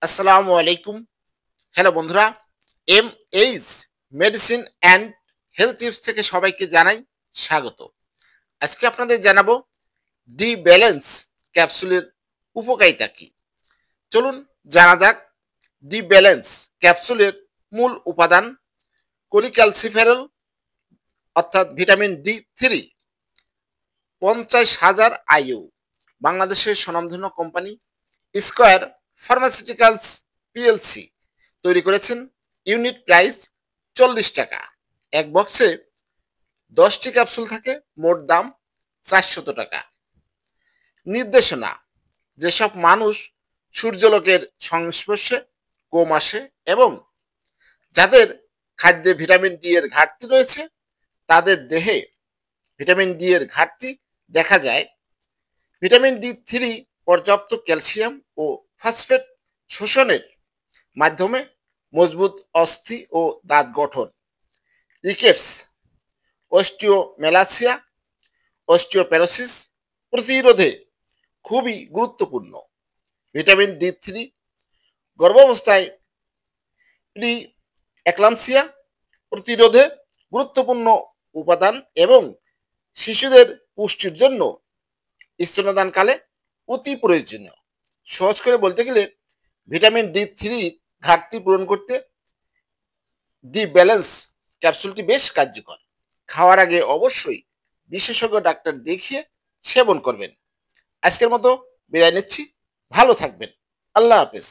আসসালামু আলাইকুম। হ্যালো বন্ধুরা, H medicine and health tips থেকে সবাইকে জানাই স্বাগত। আজকে আপনাদের জানাবো ডি ব্যালেন্স ক্যাপসুলের উপকারিতা কি। চলুন জানা যাক। ডি ব্যালেন্স ক্যাপসুলের মূল উপাদান কোলিক্যালসিফেরল অর্থাৎ ভিটামিন ডি 3, 50,000 আইইউ। বাংলাদেশের স্বনামধন্য কোম্পানি স্কয়ার ফার্মাসিউটিক্যালস পিএলসি তৈরি করেছেন। ইউনিট প্রাইস 40 টাকা। এক বক্সে 10টি ক্যাপসুল থাকে, মোট দাম 400 টাকা। নির্দেশনা: যেসব মানুষ সূর্যালোকের সংস্পর্শে কম আসে এবং যাদের খাদ্যে ভিটামিন ডি এর ঘাটতি রয়েছে, তাদের দেহে ভিটামিন ডি এর ঘাটতি দেখা যায়। ভিটামিন ডি 3 পর্যাপ্ত ক্যালসিয়াম ও ফসফেট শোষণের মাধ্যমে মজবুত অস্থি ও দাঁত গঠন, রিকেটস, অস্টিওমেলাসিয়া, অস্টিওপেরোসিস প্রতিরোধে খুবই গুরুত্বপূর্ণ। ভিটামিন ডি 3 গর্ভাবস্থায় প্রি এক্লাম্পসিয়া প্রতিরোধে গুরুত্বপূর্ণ উপাদান এবং শিশুদের পুষ্টির জন্য স্তন্যদানকালে অতি প্রয়োজনীয়। সহজ করে বলতে গেলে ভিটামিন ডি 3 ঘাটতি পূরণ করতে ডি ব্যালেন্স ক্যাপসুলটি বেশ কার্যকর। খাওয়ার আগে অবশ্যই বিশেষজ্ঞ ডাক্তার দেখিয়ে সেবন করবেন। আজকের মতো বিদায় নিচ্ছি। ভালো থাকবেন। আল্লাহ হাফেজ।